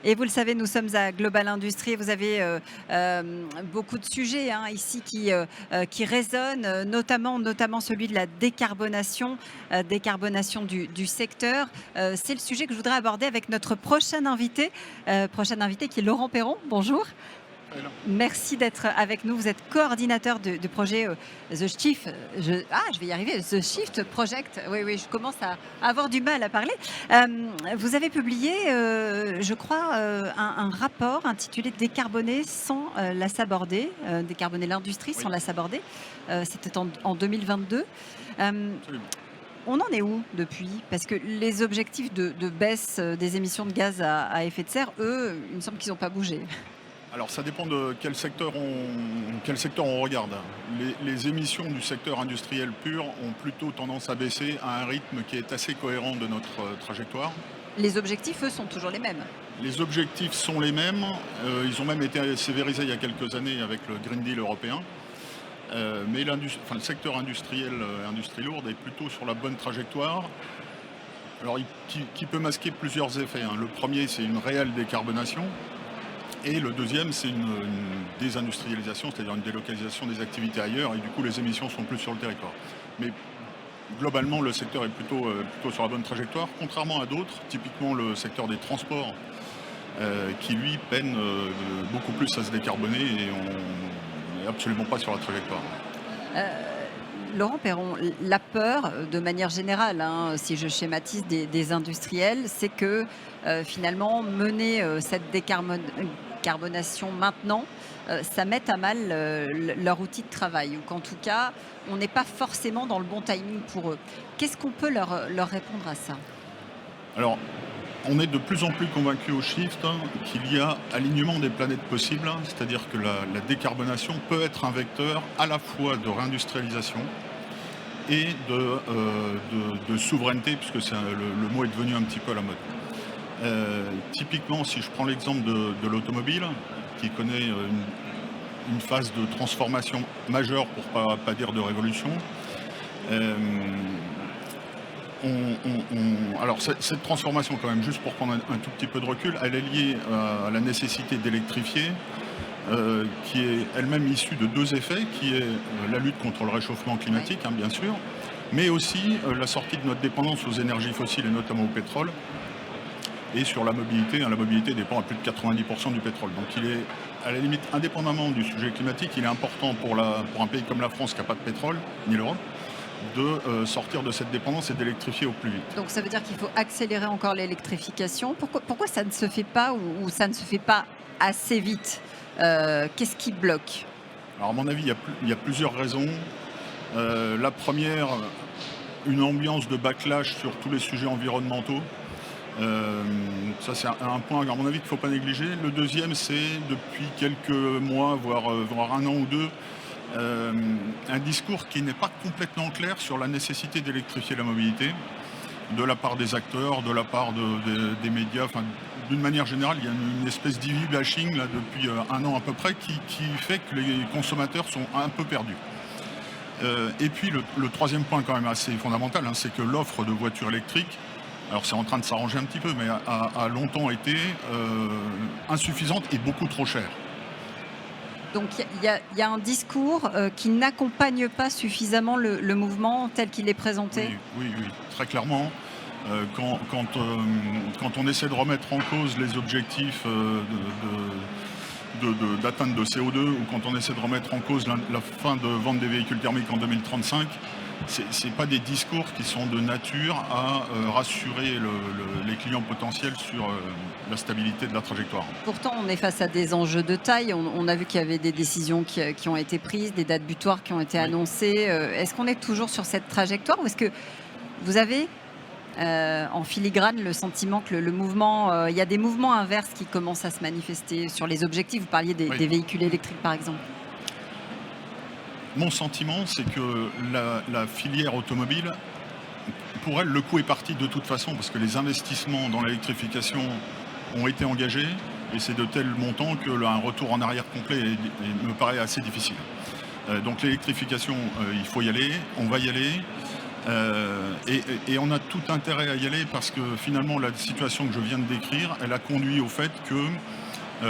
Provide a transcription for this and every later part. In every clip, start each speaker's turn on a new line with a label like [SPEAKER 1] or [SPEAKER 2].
[SPEAKER 1] Et vous le savez, nous sommes à Global Industrie. Vous avez beaucoup de sujets ici qui résonnent, notamment celui de la décarbonation du secteur. C'est le sujet que je voudrais aborder avec notre prochain invité qui est Laurent Perron. Bonjour.
[SPEAKER 2] Alors,
[SPEAKER 1] Merci d'être avec nous. Vous êtes coordinateur du projet The Shift. Je vais y arriver. The Shift Project. Oui, oui, je commence à avoir du mal à parler. Vous avez publié, je crois, un rapport intitulé Décarboner sans la saborder, décarboner l'industrie sans
[SPEAKER 2] oui,
[SPEAKER 1] la saborder. C'était en 2022. Euh,
[SPEAKER 2] absolument.
[SPEAKER 1] on en est où depuis? Parce que les objectifs de baisse des émissions de gaz à effet de serre, eux, il me semble qu'ils n'ont pas bougé.
[SPEAKER 2] Alors ça dépend de quel secteur on regarde. Les émissions du secteur industriel pur ont plutôt tendance à baisser à un rythme qui est assez cohérent de notre trajectoire.
[SPEAKER 1] Les objectifs, eux, sont toujours les mêmes.
[SPEAKER 2] Les objectifs sont les mêmes. Ils ont même été sévérisés il y a quelques années avec le Green Deal européen. Mais le secteur industriel, industrie lourde, est plutôt sur la bonne trajectoire. Alors, qui peut masquer plusieurs effets, hein. Le premier, c'est une réelle décarbonation. Et le deuxième, c'est une désindustrialisation, c'est-à-dire une délocalisation des activités ailleurs, et du coup les émissions sont plus sur le territoire. Mais globalement, le secteur est plutôt sur la bonne trajectoire, contrairement à d'autres, typiquement le secteur des transports, qui lui peine beaucoup plus à se décarboner, et on n'est absolument pas sur la trajectoire.
[SPEAKER 1] Laurent Perron, la peur, de manière générale, si je schématise des industriels, c'est que finalement, mener cette décarbonation maintenant, ça mette à mal leur outil de travail, ou qu'en tout cas, on n'est pas forcément dans le bon timing pour eux. Qu'est-ce qu'on peut leur répondre à ça?
[SPEAKER 2] Alors, on est de plus en plus convaincu au Shift, qu'il y a alignement des planètes possibles, c'est-à-dire que la décarbonation peut être un vecteur à la fois de réindustrialisation et de souveraineté, puisque le mot est devenu un petit peu à la mode. Typiquement, si je prends l'exemple de l'automobile, qui connaît une phase de transformation majeure, pour pas dire de révolution, euh, alors cette transformation, quand même, juste pour prendre un tout petit peu de recul, elle est liée à la nécessité d'électrifier, qui est elle-même issue de deux effets, qui est la lutte contre le réchauffement climatique, bien sûr, mais aussi la sortie de notre dépendance aux énergies fossiles, et notamment au pétrole, et sur la mobilité. La mobilité dépend à plus de 90% du pétrole. Donc il est, à la limite, indépendamment du sujet climatique, il est important pour un pays comme la France qui n'a pas de pétrole, ni l'Europe, de sortir de cette dépendance et d'électrifier au plus vite.
[SPEAKER 1] Donc ça veut dire qu'il faut accélérer encore l'électrification. Pourquoi ça ne se fait pas, ou ça ne se fait pas assez vite? Qu'est-ce qui bloque?
[SPEAKER 2] Alors à mon avis, il y a plusieurs raisons. La première, une ambiance de backlash sur tous les sujets environnementaux. Ça, c'est un point, à mon avis, qu'il ne faut pas négliger. Le deuxième, c'est depuis quelques mois, voire un an ou deux, un discours qui n'est pas complètement clair sur la nécessité d'électrifier la mobilité, de la part des acteurs, de la part des médias. Enfin, d'une manière générale, il y a une espèce d'e-bashing là, depuis un an à peu près, qui fait que les consommateurs sont un peu perdus. Et puis le troisième point, quand même assez fondamental, c'est que l'offre de voitures électriques, alors c'est en train de s'arranger un petit peu, mais a longtemps été insuffisante et beaucoup trop chère.
[SPEAKER 1] Donc il y a un discours qui n'accompagne pas suffisamment le mouvement tel qu'il est présenté.
[SPEAKER 2] Oui, oui, oui, très clairement. Quand on essaie de remettre en cause les objectifs d'atteinte de CO2, ou quand on essaie de remettre en cause la fin de vente des véhicules thermiques en 2035, c'est pas des discours qui sont de nature à rassurer les clients potentiels sur la stabilité de la trajectoire.
[SPEAKER 1] Pourtant, on est face à des enjeux de taille. On a vu qu'il y avait des décisions qui ont été prises, des dates butoirs qui ont été
[SPEAKER 2] Oui.
[SPEAKER 1] annoncées. Est-ce qu'on est toujours sur cette trajectoire, ou est-ce que vous avez en filigrane le sentiment que le mouvement, il y a des mouvements inverses qui commencent à se manifester sur les objectifs? Vous parliez
[SPEAKER 2] Oui.
[SPEAKER 1] des véhicules électriques, par exemple.
[SPEAKER 2] Mon sentiment, c'est que la filière automobile, pour elle, le coup est parti de toute façon, parce que les investissements dans l'électrification ont été engagés, et c'est de tels montants que un retour en arrière complet me paraît assez difficile. Donc l'électrification, il faut y aller, on va y aller. Et on a tout intérêt à y aller parce que finalement la situation que je viens de décrire, elle a conduit au fait que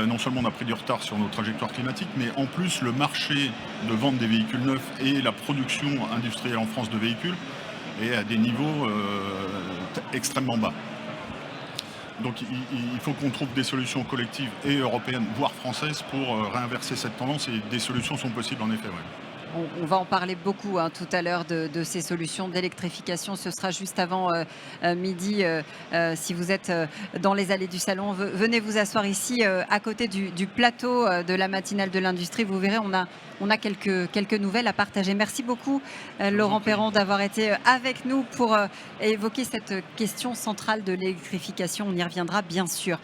[SPEAKER 2] non seulement on a pris du retard sur nos trajectoires climatiques, mais en plus le marché de vente des véhicules neufs et la production industrielle en France de véhicules est à des niveaux extrêmement bas. Donc il faut qu'on trouve des solutions collectives et européennes, voire françaises, pour réinverser cette tendance, et des solutions sont possibles en effet. Ouais.
[SPEAKER 1] On va en parler beaucoup tout à l'heure de ces solutions d'électrification. Ce sera juste avant midi. Si vous êtes dans les allées du salon, venez vous asseoir ici à côté du plateau de la matinale de l'industrie. Vous verrez, on a quelques nouvelles à partager. Merci beaucoup Laurent Perron d'avoir été avec nous pour évoquer cette question centrale de l'électrification. On y reviendra bien sûr.